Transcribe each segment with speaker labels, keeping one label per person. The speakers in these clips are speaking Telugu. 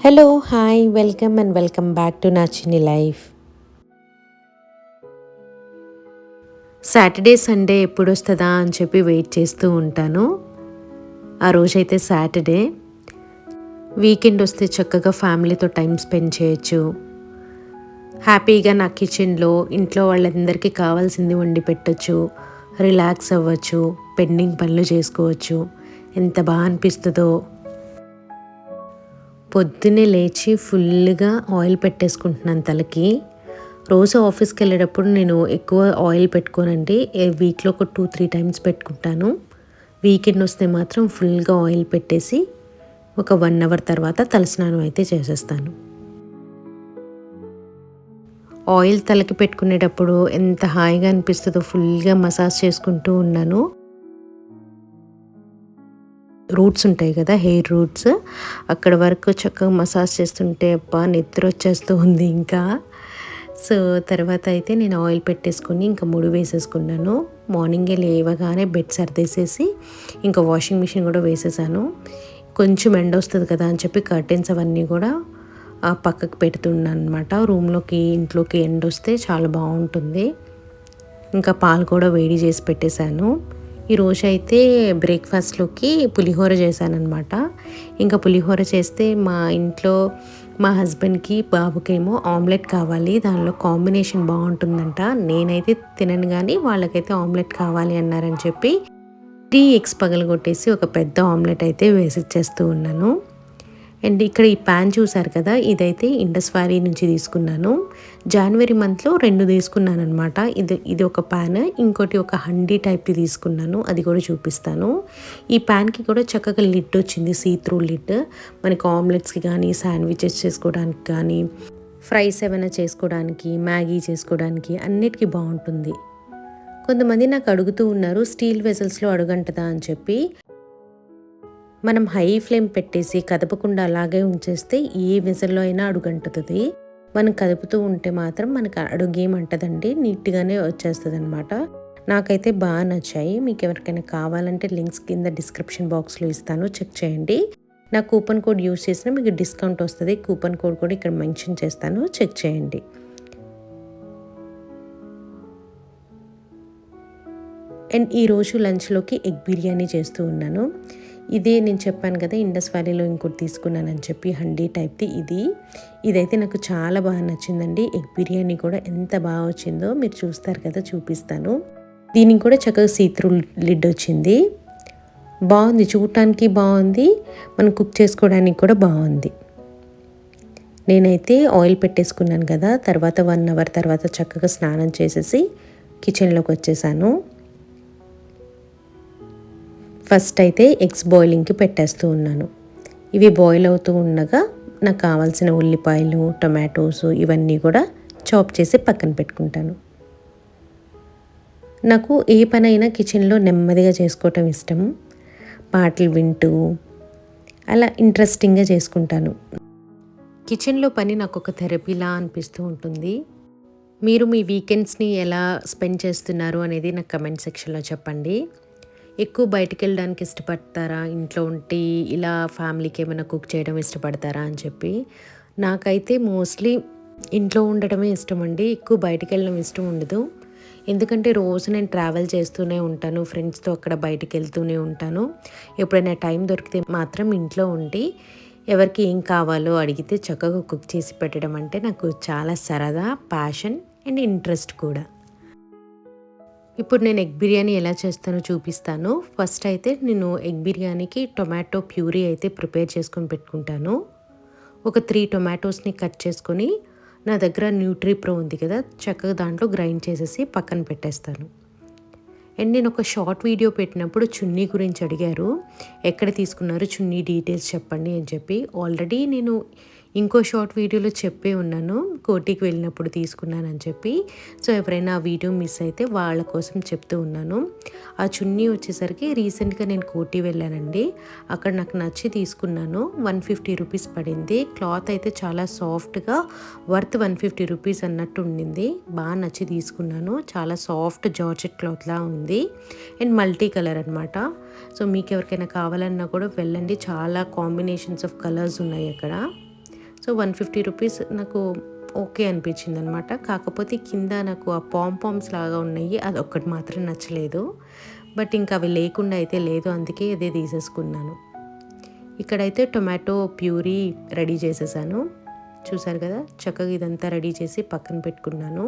Speaker 1: Hello hi welcome back to నా చిన్ని లైఫ్. సాటర్డే సండే ఎప్పుడు వస్తుందా అని చెప్పి వెయిట్ చేస్తూ ఉంటాను. ఆ రోజైతే సాటర్డే. వీకెండ్ వస్తే చక్కగా ఫ్యామిలీతో టైం స్పెండ్ చేయొచ్చు. హ్యాపీగా నా కిచెన్లో ఇంట్లో వాళ్ళందరికీ కావాల్సింది వండి పెట్టచ్చు, రిలాక్స్ అవ్వచ్చు, పెండింగ్ పనులు చేసుకోవచ్చు. ఎంత బాగా అనిపిస్తుందో. పొద్దున్నే లేచి ఫుల్గా ఆయిల్ పెట్టేసుకుంటున్నాను తలకి. రోజు ఆఫీస్కి వెళ్ళేటప్పుడు నేను ఎక్కువ ఆయిల్ పెట్టుకోనండి. వీక్లో ఒక 2-3 టైమ్స్ పెట్టుకుంటాను. వీకెండ్ వస్తే మాత్రం ఫుల్గా ఆయిల్ పెట్టేసి ఒక 1 అవర్ తర్వాత తలస్నానం అయితే చేసేస్తాను. ఆయిల్ తలకి పెట్టుకునేటప్పుడు ఎంత హాయిగా అనిపిస్తుందో ఫుల్గా మసాజ్ చేసుకుంటూ ఉన్నాను. రూట్స్ ఉంటాయి కదా, హెయిర్ రూట్స్, అక్కడ వరకు చక్కగా మసాజ్ చేస్తుంటే అబ్బా నిద్ర వచ్చేస్తూ ఉంది ఇంకా. సో తర్వాత అయితే నేను ఆయిల్ పెట్టేసుకొని ఇంకా ముడి వేసేసుకున్నాను. మార్నింగే లేవగానే బెడ్ సర్దేసేసి ఇంకా వాషింగ్ మిషన్ కూడా వేసేసాను. కొంచెం ఎండ వస్తుంది కదా అని చెప్పి కర్టెన్స్ అవన్నీ కూడా పక్కకు పెడుతున్నాను అనమాట. రూమ్లోకి ఇంట్లోకి ఎండ వస్తే చాలా బాగుంటుంది. ఇంకా పాలు కూడా వేడి చేసి పెట్టేశాను. ఈరోజు అయితే బ్రేక్ఫాస్ట్లోకి పులిహోర చేశానమాట. ఇంకా పులిహోర చేస్తే మా ఇంట్లో మా హస్బెండ్కి బాబుకేమో ఆమ్లెట్ కావాలి, దానిలో కాంబినేషన్ బాగుంటుందంట. నేనైతే తినను కానీ వాళ్ళకైతే ఆమ్లెట్ కావాలి అన్నారని చెప్పి 3 ఎగ్స్ పగలగొట్టేసి ఒక పెద్ద ఆమ్లెట్ అయితే వేసిచ్చేస్తూ ఉన్నాను. అండ్ ఇక్కడ ఈ ప్యాన్ చూసారు కదా, ఇదైతే ఇండస్ వ్యాలీ నుంచి తీసుకున్నాను. జనవరి మంత్లో 2 తీసుకున్నాను అనమాట. ఇది ఒక ప్యాన్, ఇంకోటి ఒక హండీ టైప్ది తీసుకున్నాను, అది కూడా చూపిస్తాను. ఈ ప్యాన్కి కూడా చక్కగా లిడ్ వచ్చింది, సీ త్రూ లిడ్. మనకి ఆమ్లెట్స్కి కానీ, శాండ్విచెస్ చేసుకోవడానికి కానీ, ఫ్రైస్ ఏమైనా చేసుకోవడానికి, మ్యాగీ చేసుకోవడానికి అన్నిటికీ బాగుంటుంది. కొంతమంది నాకు అడుగుతూ ఉన్నారు స్టీల్ వెజల్స్లో అడుగంటదా అని చెప్పి. మనం హై ఫ్లేమ్ పెట్టేసి కదపకుండా అలాగే ఉంచేస్తే ఏ వెజల్లో అయినా అడుగంటుతుంది. మనం కదుపుతూ ఉంటే మాత్రం మనకు అడుగేమంటదండి, నీట్గానే వచ్చేస్తుంది అనమాట. నాకైతే బాగా నచ్చాయి. మీకు ఎవరికైనా కావాలంటే లింక్స్ కింద డిస్క్రిప్షన్ బాక్స్లో ఇస్తాను, చెక్ చేయండి. నా కూపన్ కోడ్ యూస్ చేసినా మీకు డిస్కౌంట్ వస్తుంది. కూపన్ కోడ్ కూడా ఇక్కడ మెన్షన్ చేస్తాను, చెక్ చేయండి. అండ్ ఈరోజు లంచ్లోకి ఎగ్ బిర్యానీ చేస్తూ ఉన్నాను. ఇదే నేను చెప్పాను కదా ఇండస్ వ్యాలీలో ఇంకోటి తీసుకున్నానని చెప్పి, హండీ టైప్ది. ఇదైతే నాకు చాలా బాగా నచ్చిందండి. ఎగ్ బిర్యానీ కూడా ఎంత బాగా వచ్చిందో మీరు చూస్తారు కదా, చూపిస్తాను. దీనికి కూడా చక్కగా సీ త్రూ లిడ్ వచ్చింది. బాగుంది, చూడటానికి బాగుంది, మనం కుక్ చేసుకోవడానికి కూడా బాగుంది. నేనైతే ఆయిల్ పెట్టేసుకున్నాను కదా, తర్వాత 1 అవర్ తర్వాత చక్కగా స్నానం చేసేసి కిచెన్లోకి వచ్చేసాను. ఫస్ట్ అయితే ఎగ్స్ బాయిలింగ్కి పెట్టేస్తూ ఉన్నాను. ఇవి బాయిల్ అవుతూ ఉండగా నాకు కావాల్సిన ఉల్లిపాయలు, టొమాటోస్ ఇవన్నీ కూడా చాప్ చేసి పక్కన పెట్టుకుంటాను. నాకు ఏ పనైనా కిచెన్లో నెమ్మదిగా చేసుకోవటం ఇష్టం. పాటలు వింటూ అలా ఇంట్రెస్టింగ్గా చేసుకుంటాను. కిచెన్లో పని నాకు ఒక థెరపీలా అనిపిస్తూ ఉంటుంది. మీరు మీ వీకెండ్స్ని ఎలా స్పెండ్ చేస్తున్నారు అనేది నాకు కమెంట్ సెక్షన్లో చెప్పండి. ఎక్కువ బయటికి వెళ్ళడానికి ఇష్టపడతారా, ఇంట్లో ఉండి ఇలా ఫ్యామిలీకి ఏమైనా కుక్ చేయడం ఇష్టపడతారా అని చెప్పి. నాకైతే మోస్ట్లీ ఇంట్లో ఉండటమే ఇష్టం అండి. ఎక్కువ బయటికి వెళ్ళడం ఇష్టం ఉండదు. ఎందుకంటే రోజు నేను ట్రావెల్ చేస్తూనే ఉంటాను, ఫ్రెండ్స్తో అక్కడ బయటికి వెళ్తూనే ఉంటాను. ఎప్పుడైనా టైం దొరికితే మాత్రం ఇంట్లో ఉండి ఎవరికి ఏం కావాలో అడిగితే చక్కగా కుక్ చేసి పెట్టడం అంటే నాకు చాలా సరదా, ప్యాషన్ అండ్ ఇంట్రెస్ట్ కూడా. ఇప్పుడు నేను ఎగ్ బిర్యానీ ఎలా చేస్తానో చూపిస్తాను. ఫస్ట్ అయితే నేను ఎగ్ బిర్యానీకి టొమాటో ప్యూరీ అయితే ప్రిపేర్ చేసుకొని పెట్టుకుంటాను. ఒక 3 టొమాటోస్ని కట్ చేసుకొని, నా దగ్గర న్యూట్రీప్రో ఉంది కదా, చక్కగా దాంట్లో గ్రైండ్ చేసేసి పక్కన పెట్టేస్తాను. అండ్ నేను ఒక షార్ట్ వీడియో పెట్టినప్పుడు చున్నీ గురించి అడిగారు, ఎక్కడ తీసుకున్నారు చున్నీ డీటెయిల్స్ చెప్పండి అని చెప్పి. ఆల్రెడీ నేను ఇంకో షార్ట్ వీడియోలో చెప్పే ఉన్నాను, కోటికి వెళ్ళినప్పుడు తీసుకున్నానని చెప్పి. సో ఎవరైనా ఆ వీడియో మిస్ అయితే వాళ్ళ కోసం చెప్తూ ఉన్నాను. ఆ చున్నీ వచ్చేసరికి రీసెంట్గా నేను కోటి వెళ్ళానండి, అక్కడ నాకు నచ్చి తీసుకున్నాను. 150 రూపీస్ పడింది. క్లాత్ అయితే చాలా సాఫ్ట్గా, వర్త్ 150 రూపీస్ అన్నట్టు ఉండింది. బాగా నచ్చి తీసుకున్నాను. చాలా సాఫ్ట్ జార్జెట్ క్లాత్లా ఉంది అండ్ మల్టీ కలర్ అనమాట. సో మీకు ఎవరికైనా కావాలన్నా కూడా వెళ్ళండి, చాలా కాంబినేషన్స్ ఆఫ్ కలర్స్ ఉన్నాయి అక్కడ. సో 150 రూపీస్ నాకు ఓకే అనిపించింది అనమాట. కాకపోతే కింద నాకు ఆ పాంపామ్స్ లాగా ఉన్నాయి, అదొక్కటి మాత్రం నచ్చలేదు. బట్ ఇంకా అవి లేకుండా అయితే లేదు, అందుకే అదే తీసేసుకున్నాను. ఇక్కడైతే టొమాటో ప్యూరీ రెడీ చేసేసాను. చూసారు కదా, చక్కగా ఇదంతా రెడీ చేసి పక్కన పెట్టుకున్నాను.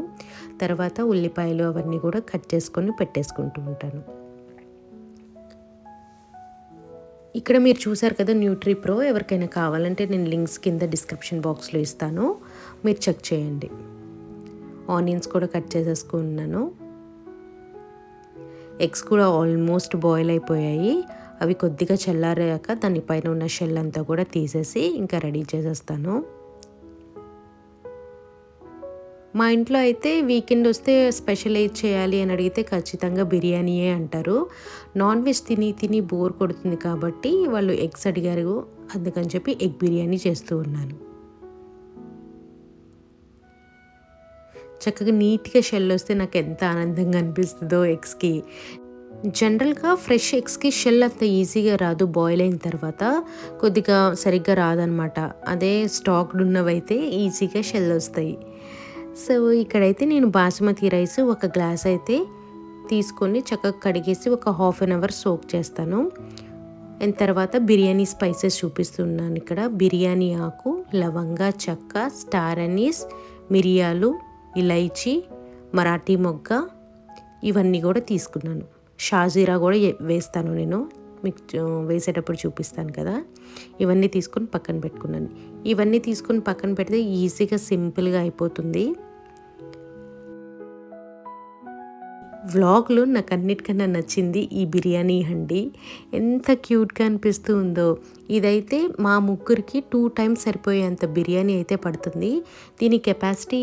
Speaker 1: తర్వాత ఉల్లిపాయలు అవన్నీ కూడా కట్ చేసుకొని పెట్టేసుకుంటూ ఉంటాను. ఇక్కడ మీరు చూసారు కదా న్యూట్రీ ప్రో, ఎవరికైనా కావాలంటే నేను లింక్స్ కింద డిస్క్రిప్షన్ బాక్స్లో ఇస్తాను, మీరు చెక్ చేయండి. ఆనియన్స్ కూడా కట్ చేసేసుకున్నాను. ఎగ్స్ కూడా ఆల్మోస్ట్ బాయిల్ అయిపోయాయి. అవి కొద్దిగా చల్లారాక దానిపైన ఉన్న షెల్ అంతా కూడా తీసేసి ఇంకా రెడీ చేసేస్తాను. మా ఇంట్లో అయితే వీకెండ్ వస్తే స్పెషల్ ఏది చేయాలి అని అడిగితే ఖచ్చితంగా బిర్యానీయే అంటారు. నాన్ వెజ్ తిని తిని బోర్ కొడుతుంది కాబట్టి వాళ్ళు ఎగ్స్ అడిగారు, అందుకని చెప్పి ఎగ్ బిర్యానీ చేస్తూ ఉన్నాను. చక్కగా నీట్గా షెల్ వస్తే నాకు ఎంత ఆనందంగా అనిపిస్తుందో ఎగ్స్కి. జనరల్గా ఫ్రెష్ ఎగ్స్కి షెల్ అంత ఈజీగా రాదు, బాయిల్ అయిన తర్వాత కొద్దిగా సరిగ్గా రాదనమాట. అదే స్టాక్డ్ ఉన్నవైతే ఈజీగా షెల్ వస్తాయి. సో ఇక్కడైతే నేను బాస్మతి రైస్ ఒక గ్లాస్ అయితే తీసుకొని చక్కగా కడిగేసి ఒక హాఫ్ అన్ అవర్ సోక్ చేస్తాను. అండ్ తర్వాత బిర్యానీ స్పైసెస్ చూపిస్తున్నాను. ఇక్కడ బిర్యానీ ఆకు, లవంగ, చెక్క, స్టార్ అనీస్, మిరియాలు, ఇలైచి, మరాఠీ మొగ్గ ఇవన్నీ కూడా తీసుకున్నాను. షాజీరా కూడా వేస్తాను నేను, మీకు వేసేటప్పుడు చూపిస్తాను కదా. ఇవన్నీ తీసుకొని పక్కన పెట్టుకున్నాను. ఇవన్నీ తీసుకొని పక్కన పెడితే ఈజీగా సింపుల్గా అయిపోతుంది. వ్లాగ్లో నాకు అన్నిటికన్నా నచ్చింది ఈ బిర్యానీ హండి, ఎంత క్యూట్గా అనిపిస్తూ ఉందో. ఇదైతే మా ముగ్గురికి 2 times సరిపోయేంత బిర్యానీ అయితే పడుతుంది. దీని కెపాసిటీ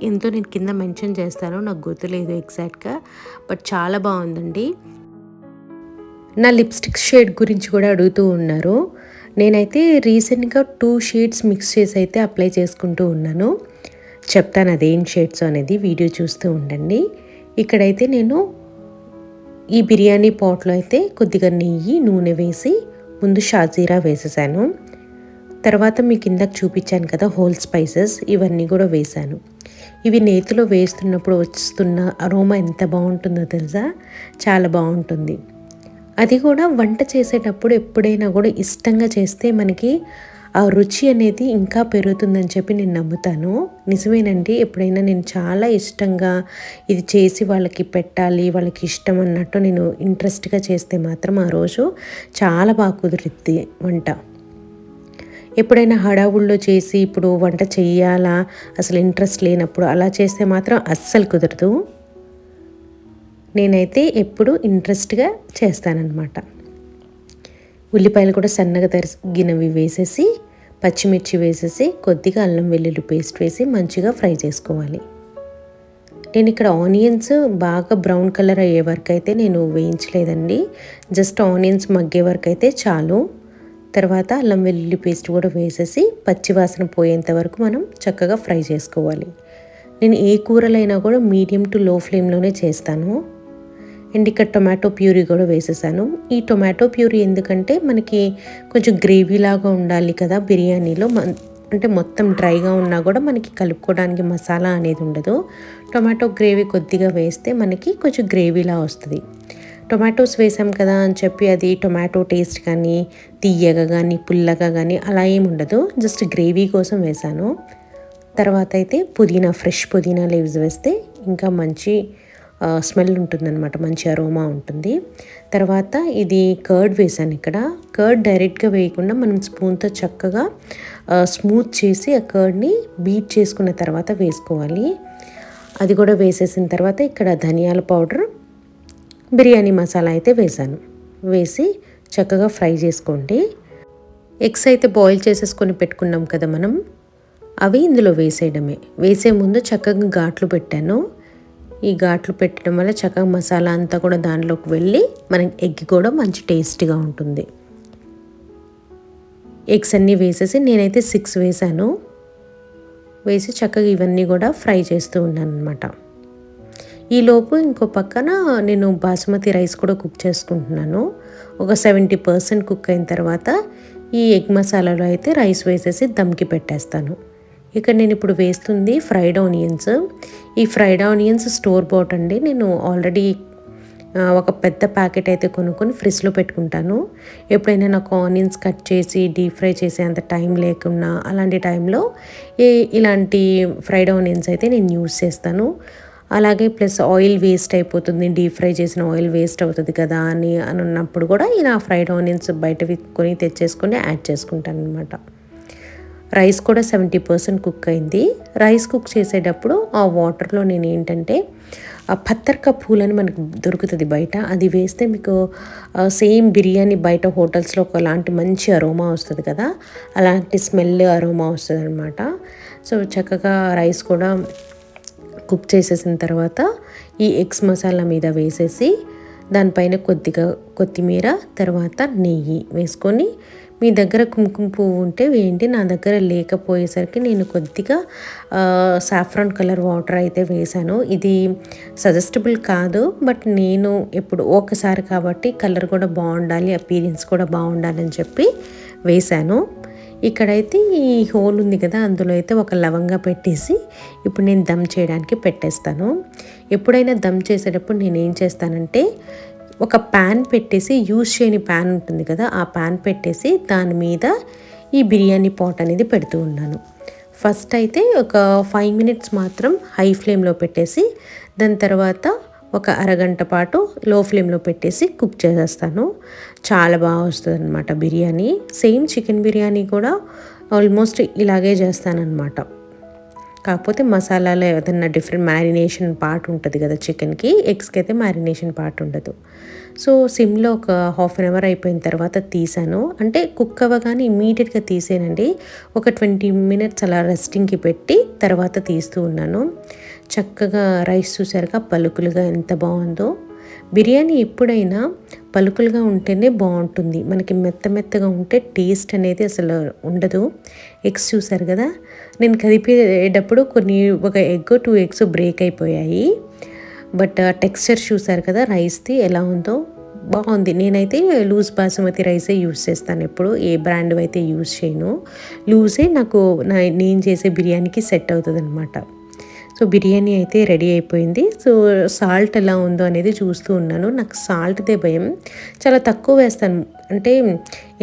Speaker 1: ఎంతో నేను కింద మెన్షన్ చేస్తాను, నాకు గుర్తులేదు ఎగ్జాక్ట్గా, బట్ చాలా బాగుందండి. నా లిప్స్టిక్ షేడ్ గురించి కూడా అడుగుతూ ఉన్నారు. నేనైతే రీసెంట్గా 2 షేడ్స్ మిక్స్ చేసి అయితే అప్లై చేసుకుంటూ ఉన్నాను. చెప్తాను అదేం షేడ్స్ అనేది, వీడియో చూస్తూ ఉండండి. ఇక్కడైతే నేను ఈ బిర్యానీ పాట్లో అయితే కొద్దిగా నెయ్యి, నూనె వేసి ముందు షాజీరా వేసేసాను. తర్వాత మీకు ఇందాక చూపించాను కదా హోల్ స్పైసెస్, ఇవన్నీ కూడా వేసాను. ఇవి నేతిలో వేస్తున్నప్పుడు వస్తున్న అరోమా ఎంత బాగుంటుందో తెలుసా, చాలా బాగుంటుంది. అది కూడా వంట చేసేటప్పుడు ఎప్పుడైనా కూడా ఇష్టంగా చేస్తే మనకి ఆ రుచి అనేది ఇంకా పెరుగుతుందని చెప్పి నేను నమ్ముతాను. నిజమేనండి, ఎప్పుడైనా నేను చాలా ఇష్టంగా ఇది చేసి వాళ్ళకి పెట్టాలి, వాళ్ళకి ఇష్టం అన్నట్టు నేను ఇంట్రెస్ట్గా చేస్తే మాత్రం ఆ రోజు చాలా బాగా కుదురుద్ది వంట. ఎప్పుడైనా హడావుల్లో చేసి ఇప్పుడు వంట చెయ్యాలా అసలు ఇంట్రెస్ట్ లేనప్పుడు అలా చేస్తే మాత్రం అస్సలు కుదరదు. నేనైతే ఎప్పుడు ఇంట్రెస్ట్గా చేస్తానన్నమాట. ఉల్లిపాయలు కూడా సన్నగా తరిగినవి వేసేసి, పచ్చిమిర్చి వేసేసి, కొద్దిగా అల్లం వెల్లుల్లి పేస్ట్ వేసి మంచిగా ఫ్రై చేసుకోవాలి. నేను ఇక్కడ ఆనియన్స్ బాగా బ్రౌన్ కలర్ అయ్యే వరకు అయితే నేను వేయించలేదండి, జస్ట్ ఆనియన్స్ మగ్గే వరకు అయితే చాలు. తర్వాత అల్లం వెల్లుల్లి పేస్ట్ కూడా వేసేసి పచ్చివాసన పోయేంత వరకు మనం చక్కగా ఫ్రై చేసుకోవాలి. నేను ఏ కూరలైనా కూడా మీడియం టు లో ఫ్లేమ్లోనే చేస్తాను. అండ్ ఇక్కడ టొమాటో ప్యూరీ కూడా వేసేసాను. ఈ టొమాటో ప్యూరీ ఎందుకంటే మనకి కొంచెం గ్రేవీ లాగా ఉండాలి కదా బిర్యానీలో, అంటే మొత్తం డ్రైగా ఉన్నా కూడా మనకి కలుపుకోవడానికి మసాలా అనేది ఉండదు. టొమాటో గ్రేవీ కొద్దిగా వేస్తే మనకి కొంచెం గ్రేవీలా వస్తుంది. టొమాటోస్ వేసాం కదా అని చెప్పి అది టొమాటో టేస్ట్ కానీ తీయగా కానీ పుల్లగా కానీ అలా ఏమి ఉండదు, జస్ట్ గ్రేవీ కోసం వేసాను. తర్వాత అయితే ఫ్రెష్ పుదీనా లీవ్స్ వేస్తే ఇంకా మంచి స్మెల్ ఉంటుందన్నమాట, మంచి అరోమా ఉంటుంది. తర్వాత ఇది కర్డ్ వేసాను. ఇక్కడ కర్డ్ డైరెక్ట్గా వేయకుండా మనం స్పూన్తో చక్కగా స్మూత్ చేసి ఆ కర్డ్ని బీట్ చేసుకున్న తర్వాత వేసుకోవాలి. అది కూడా వేసేసిన తర్వాత ఇక్కడ ధనియాల పౌడర్, బిర్యానీ మసాలా అయితే వేసాను. వేసి చక్కగా ఫ్రై చేసుకోండి. ఎగ్స్ అయితే బాయిల్ చేసేసుకొని పెట్టుకున్నాం కదా మనం, అవి ఇందులో వేసేయడమే. వేసే ముందు చక్కగా ఘాట్లు పెట్టాను. ఈ ఘాట్లు పెట్టడం వల్ల చక్కగా మసాలా అంతా కూడా దాంట్లోకి వెళ్ళి మనకి ఎగ్ కూడా మంచి టేస్టీగా ఉంటుంది. ఎగ్స్ అన్నీ వేసేసి నేనైతే 6 వేసాను. వేసి చక్కగా ఇవన్నీ కూడా ఫ్రై చేస్తూ ఉన్నాను అనమాట. ఈలోపు ఇంకో పక్కన నేను బాస్మతి రైస్ కూడా కుక్ చేసుకుంటున్నాను. ఒక 70% కుక్ అయిన తర్వాత ఈ ఎగ్ మసాలాలో అయితే రైస్ వేసేసి దమ్కి పెట్టేస్తాను. ఇక్కడ నేను ఇప్పుడు వేస్తుంది ఫ్రైడ్ ఆనియన్స్. ఈ ఫ్రైడ్ ఆనియన్స్ స్టోర్ బాట్ అండి. నేను ఆల్రెడీ ఒక పెద్ద ప్యాకెట్ అయితే కొనుక్కొని ఫ్రిడ్జ్లో పెట్టుకుంటాను. ఎప్పుడైనా నాకు ఆనియన్స్ కట్ చేసి డీప్ ఫ్రై చేసే అంత టైం లేకున్నా అలాంటి టైంలో ఇలాంటి ఫ్రైడ్ ఆనియన్స్ అయితే నేను యూస్ చేస్తాను. అలాగే ప్లస్ ఆయిల్ వేస్ట్ అయిపోతుంది, డీప్ ఫ్రై చేసిన ఆయిల్ వేస్ట్ అవుతుంది కదా అని ఉన్నప్పుడు కూడా ఇలా ఫ్రైడ్ ఆనియన్స్ బయట కొని తెచ్చేసుకొని యాడ్ చేసుకుంటాను అనమాట. రైస్ కూడా 70% కుక్ అయింది. రైస్ కుక్ చేసేటప్పుడు ఆ వాటర్లో నేను ఏంటంటే ఆ పత్తర్కా పూలని మనకు దొరుకుతుంది బయట, అది వేస్తే మీకు సేమ్ బిర్యానీ బయట హోటల్స్లో ఒకలాంటి మంచి అరోమా వస్తుంది కదా, అలాంటి స్మెల్ అరోమా వస్తుంది అనమాట. సో చక్కగా రైస్ కూడా కుక్ చేసేసిన తర్వాత ఈ ఎగ్స్ మసాలా మీద వేసేసి దానిపైన కొద్దిగా కొత్తిమీర, తర్వాత నెయ్యి వేసుకొని, మీ దగ్గర కుంకుమ పువ్వు ఉంటే వేయండి, నా దగ్గర లేకపోయేసరికి నేను కొద్దిగా సాఫ్రాన్ కలర్ వాటర్ అయితే వేశాను. ఇది సజెస్టబుల్ కాదు, బట్ నేను ఎప్పుడు ఒకసారి కాబట్టి కలర్ కూడా బాగుండాలి, అపీరియన్స్ కూడా బాగుండాలని చెప్పి వేశాను. ఇక్కడైతే ఈ హోల్ ఉంది కదా, అందులో అయితే ఒక లవంగా పెట్టేసి ఇప్పుడు నేను దమ్ చేయడానికి పెట్టేస్తాను. ఎప్పుడైనా దమ్ చేసేటప్పుడు నేను ఏం చేస్తానంటే ఒక ప్యాన్ పెట్టేసి, యూజ్ చేయని ప్యాన్ ఉంటుంది కదా, ఆ ప్యాన్ పెట్టేసి దాని మీద ఈ బిర్యానీ పాట్ అనేది పెడుతూ ఉన్నాను. ఫస్ట్ అయితే ఒక 5 minutes మాత్రం హై ఫ్లేమ్లో పెట్టేసి, దాని తర్వాత ఒక అరగంట పాటు లో ఫ్లేమ్లో పెట్టేసి కుక్ చేసేస్తాను. చాలా బాగా వస్తుంది అనమాట బిర్యానీ. సేమ్ చికెన్ బిర్యానీ కూడా ఆల్మోస్ట్ ఇలాగే చేస్తానన్నమాట. కాకపోతే మసాలాలో ఏదన్నా డిఫరెంట్ మ్యారినేషన్ పార్ట్ ఉంటుంది కదా చికెన్కి, ఎగ్స్కి అయితే మ్యారినేషన్ పార్ట్ ఉండదు. సో సిమ్లో ఒక 1/2 hour అయిపోయిన తర్వాత తీసాను. అంటే కుక్ అవ్వగానే ఇమ్మీడియట్గా తీసేనండి, ఒక 20 minutes అలా రెస్టింగ్కి పెట్టి తర్వాత తీస్తూ ఉన్నాను. చక్కగా రైస్ చూసారుగా పలుకులుగా ఎంత బాగుందో. బిర్యానీ ఎప్పుడైనా పలుకులుగా ఉంటేనే బాగుంటుంది, మనకి మెత్తగా ఉంటే టేస్ట్ అనేది అసలు ఉండదు. ఎగ్స్ చూసారు కదా, నేను కదిపేటప్పుడు ఒక ఎగ్ 2 eggs బ్రేక్ అయిపోయాయి. బట్ టెక్స్చర్ చూసారు కదా రైస్ది ఎలా ఉందో, బాగుంది. నేనైతే లూజ్ బాసుమతి రైసే యూస్ చేస్తాను, ఎప్పుడు ఏ బ్రాండ్ అయితే యూస్ చేయను. లూజే నాకు నేను చేసే బిర్యానీకి సెట్ అవుతుంది అనమాట. సో బిర్యానీ అయితే రెడీ అయిపోయింది. సో సాల్ట్ ఎలా ఉందో అనేది చూస్తూ ఉన్నాను. నాకు సాల్ట్దే భయం, చాలా తక్కువ వేస్తాను, అంటే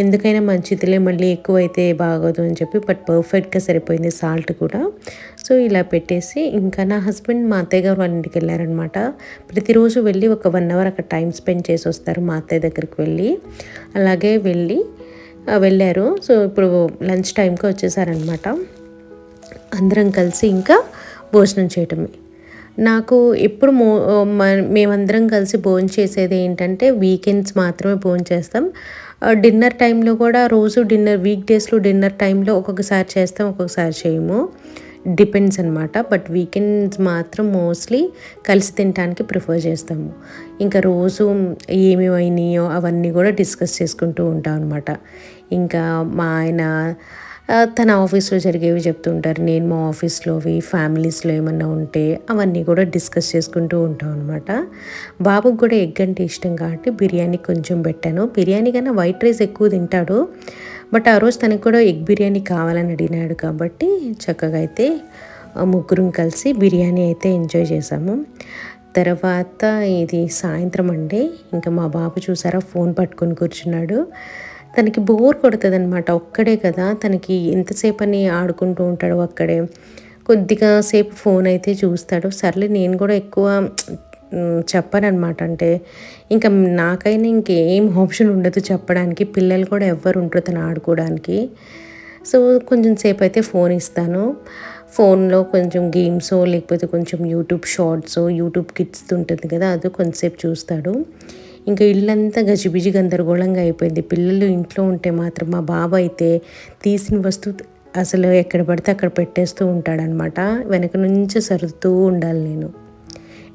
Speaker 1: ఎందుకైనా మంచిదిలే మళ్ళీ ఎక్కువ అయితే బాగోదు అని చెప్పి. బట్ పర్ఫెక్ట్గా సరిపోయింది సాల్ట్ కూడా. సో ఇలా పెట్టేసి ఇంకా నా హస్బెండ్ మా అత్తయ్య గారు వాళ్ళ ఇంటికి వెళ్ళారనమాట. ప్రతిరోజు వెళ్ళి ఒక 1 hour అక్కడ టైం స్పెండ్ చేసి వస్తారు మా అత్తయ్య దగ్గరికి వెళ్ళి. అలాగే వెళ్ళారు. సో ఇప్పుడు లంచ్ టైంకి వచ్చేసారనమాట. అందరం కలిసి ఇంకా భోజనం చేయటమే. నాకు ఎప్పుడు మేమందరం కలిసి భోజనం చేసేది ఏంటంటే వీకెండ్స్ మాత్రమే భోజనం చేస్తాం. డిన్నర్ టైంలో కూడా రోజు వీక్ డేస్లో డిన్నర్ టైంలో ఒక్కొక్కసారి చేస్తాం, ఒక్కొక్కసారి చేయము, డిపెండ్స్ అనమాట. బట్ వీకెండ్స్ మాత్రం మోస్ట్లీ కలిసి తినడానికి ప్రిఫర్ చేస్తాము. ఇంకా రోజు ఏమేమైనాయో అవన్నీ కూడా డిస్కస్ చేసుకుంటూ ఉంటాం అనమాట. ఇంకా మా ఆయన తన ఆఫీస్లో జరిగేవి చెప్తూ ఉంటారు, నేను మా ఆఫీస్లోవి, ఫ్యామిలీస్లో ఏమన్నా ఉంటే అవన్నీ కూడా డిస్కస్ చేసుకుంటూ ఉంటాం అనమాట. బాబుకి కూడా ఎగ్ అంటే ఇష్టం కాబట్టి బిర్యానీ కొంచెం పెట్టాను. బిర్యానీ కన్నా వైట్ రైస్ ఎక్కువ తింటాడు, బట్ ఆ రోజు తనకు కూడా ఎగ్ బిర్యానీ కావాలని అడిగినాడు కాబట్టి చక్కగా అయితే ముగ్గురం కలిసి బిర్యానీ అయితే ఎంజాయ్ చేసాము. తర్వాత ఇది సాయంత్రం అండి. ఇంకా మా బాబు చూసారా ఫోన్ పట్టుకొని కూర్చున్నాడు. తనకి బోర్ కొడుతుంది అనమాట, ఒక్కడే కదా, తనకి ఎంతసేపు అని ఆడుకుంటూ ఉంటాడు అక్కడే. కొద్దిగా సేపు ఫోన్ అయితే చూస్తాడు. సర్లే నేను కూడా ఎక్కువ చెప్పానమాట. అంటే ఇంకా నాకైనా ఇంకేం ఆప్షన్ ఉండదు చెప్పడానికి, పిల్లలు కూడా ఎవ్వరు ఉంటారు తను ఆడుకోవడానికి. సో కొంచెం సేపు అయితే ఫోన్ ఇస్తాను. ఫోన్లో కొంచెం గేమ్స్ లేకపోతే కొంచెం యూట్యూబ్ షార్ట్స్, యూట్యూబ్ కిడ్స్ ఉంటుంది కదా, అది కొంచెంసేపు చూస్తాడు. ఇంకా ఇల్లంతా గజిబిజి గందరగోళంగా అయిపోయింది. పిల్లలు ఇంట్లో ఉంటే మాత్రం మా బాబు అయితే తీసిన వస్తువు అసలు ఎక్కడ పడితే అక్కడ పెట్టేస్తూ ఉంటాడనమాట. వెనక నుంచి సర్దుతూ ఉండాలి నేను.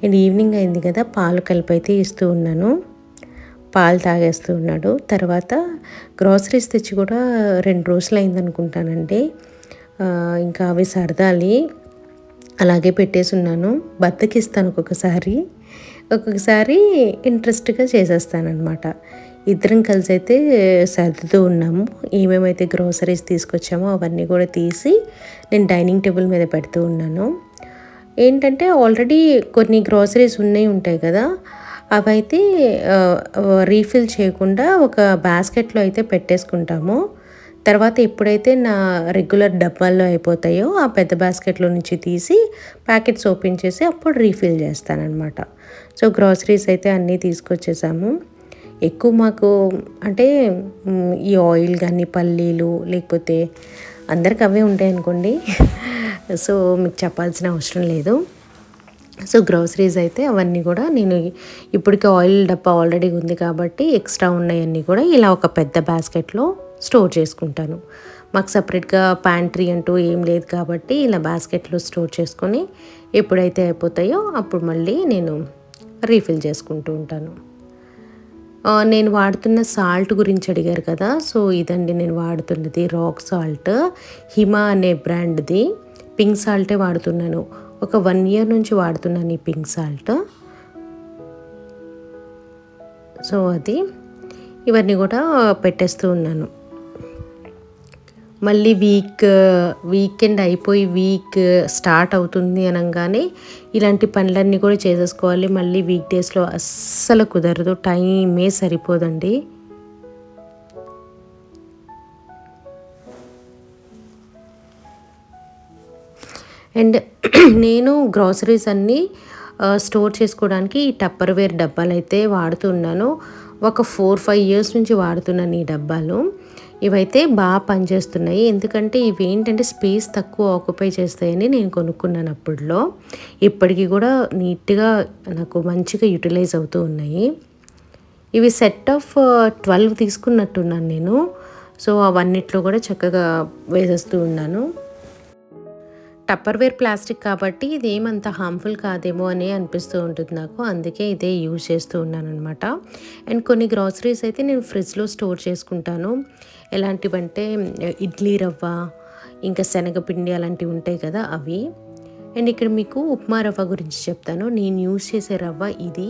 Speaker 1: అండ్ ఈవినింగ్ అయింది కదా, పాలు కలిపి అయితే ఇస్తూ ఉన్నాను. పాలు తాగేస్తూ ఉన్నాడు. తర్వాత గ్రాసరీస్ తెచ్చి కూడా 2 రోజులు అయిందనుకుంటానండి. ఇంకా అవి సర్దాలి, అలాగే పెట్టేసి ఉన్నాను. బద్దకిస్తాను ఒక్కొక్కసారి ఇంట్రెస్ట్గా చేసేస్తానమాట. ఇద్దరం కలిసి అయితే సర్దుతూ ఉన్నాము. ఏమేమైతే గ్రోసరీస్ తీసుకొచ్చామో అవన్నీ కూడా తీసి నేను డైనింగ్ టేబుల్ మీద పెడుతూ ఉన్నాను. ఏంటంటే ఆల్రెడీ కొన్ని గ్రోసరీస్ ఉంటాయి కదా, అవైతే రీఫిల్ చేయకుండా ఒక బాస్కెట్లో అయితే పెట్టేసుకుంటాము. తర్వాత ఎప్పుడైతే నా రెగ్యులర్ డబ్బాల్లో అయిపోతాయో ఆ పెద్ద బాస్కెట్లో నుంచి తీసి ప్యాకెట్స్ ఓపెన్ చేసి అప్పుడు రీఫిల్ చేస్తానన్నమాట. సో గ్రోసరీస్ అయితే అన్నీ తీసుకొచ్చేసాము. ఎక్కువ మాకు అంటే ఈ ఆయిల్ కానీ పల్లీలు లేకపోతే అందరికి అవే ఉంటాయి అనుకోండి. సో మీకు చెప్పాల్సిన అవసరం లేదు. సో గ్రోసరీస్ అయితే అవన్నీ కూడా నేను ఇప్పటికే ఆయిల్ డబ్బా ఆల్రెడీ ఉంది కాబట్టి ఎక్స్ట్రా ఉన్నాయన్నీ కూడా ఇలా ఒక పెద్ద బాస్కెట్లో స్టోర్ చేసుకుంటాను. మాకు సపరేట్గా ప్యాంట్రీ అంటూ ఏం లేదు కాబట్టి ఇలా బాస్కెట్లో స్టోర్ చేసుకొని ఎప్పుడైతే అయిపోతాయో అప్పుడు మళ్ళీ నేను రీఫిల్ చేసుకుంటూ ఉంటాను. నేను వాడుతున్న సాల్ట్ గురించి అడిగారు కదా, సో ఇదండి నేను వాడుతున్నది రాక్ సాల్ట్, హిమా అనే బ్రాండ్ది పింక్ సాల్టే వాడుతున్నాను. ఒక 1 year నుంచి వాడుతున్నాను ఈ పింక్ సాల్ట్. సో అది ఇవన్నీ కూడా పెట్టేస్తూ ఉన్నాను. మళ్ళీ వీకెండ్ అయిపోయి వీక్ స్టార్ట్ అవుతుంది అనగానే ఇలాంటి పనులన్నీ కూడా చేసేసుకోవాలి. మళ్ళీ వీక్ డేస్లో అస్సలు కుదరదు, టైమే సరిపోదండి. అండ్ నేను గ్రాసరీస్ అన్నీ స్టోర్ చేసుకోవడానికి ఈ టప్పర్వేర్ డబ్బాలు అయితే వాడుతున్నాను. ఒక 4-5 years నుంచి వాడుతున్నాను ఈ డబ్బాలు. ఇవైతే బాగా పనిచేస్తున్నాయి. ఎందుకంటే ఇవి ఏంటంటే స్పేస్ తక్కువ ఆక్యుపై చేస్తాయని నేను కొనుక్కున్నాను అప్పట్లో. ఇప్పటికీ కూడా నీట్గా నాకు మంచిగా యూటిలైజ్ అవుతూ ఉన్నాయి. ఇవి సెట్ ఆఫ్ 12 తీసుకున్నట్టున్నాను నేను. సో అవన్నిట్లో కూడా చక్కగా వేసేస్తూ ఉన్నాను. టప్పర్వేర్ ప్లాస్టిక్ కాబట్టి ఇది ఏమంత హార్మ్ఫుల్ కాదేమో అని అనిపిస్తూ ఉంటుంది నాకు. అందుకే ఇదే యూజ్ చేస్తూ ఉన్నాను అనమాట. అండ్ కొన్ని గ్రాసరీస్ అయితే నేను ఫ్రిడ్జ్లో స్టోర్ చేసుకుంటాను. ఎలాంటివంటే ఇడ్లీ రవ్వ, ఇంకా శనగపిండి అలాంటివి ఉంటాయి కదా అవి. అండ్ ఇక్కడ మీకు ఉప్మా రవ్వ గురించి చెప్తాను. నేను యూజ్ చేసే రవ్వ ఇది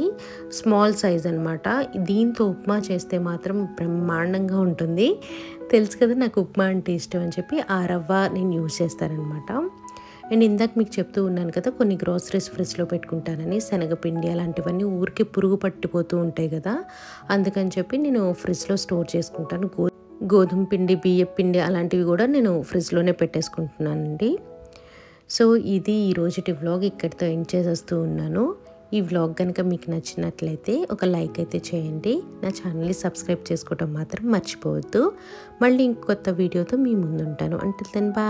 Speaker 1: స్మాల్ సైజ్ అనమాట. దీంతో ఉప్మా చేస్తే మాత్రం బ్రహ్మాండంగా ఉంటుంది. తెలుసు కదా నాకు ఉప్మా అంటే ఇష్టం అని చెప్పి ఆ రవ్వ నేను యూజ్ చేస్తానమాట. అండ్ ఇందాక మీకు చెప్తూ ఉన్నాను కదా కొన్ని గ్రాసరీస్ ఫ్రిడ్జ్లో పెట్టుకుంటానని. శనగపిండి అలాంటివన్నీ ఊరికి పురుగు పట్టిపోతూ ఉంటాయి కదా, అందుకని చెప్పి నేను ఫ్రిడ్జ్లో స్టోర్ చేసుకుంటాను. గోధుమ పిండి, బియ్యం పిండి అలాంటివి కూడా నేను ఫ్రిడ్జ్లోనే పెట్టేసుకుంటున్నానండి. సో ఇది ఈరోజుటి వ్లాగ్ ఇక్కడితో ఎండ్ చేసేస్తూ ఉన్నాను. ఈ వ్లాగ్ కనుక మీకు నచ్చినట్లయితే ఒక లైక్ అయితే చేయండి. నా ఛానల్ని సబ్స్క్రైబ్ చేసుకోవడం మాత్రం మర్చిపోవద్దు. మళ్ళీ ఇంకొత్త వీడియోతో మీ ముందుంటాను. Until then bye.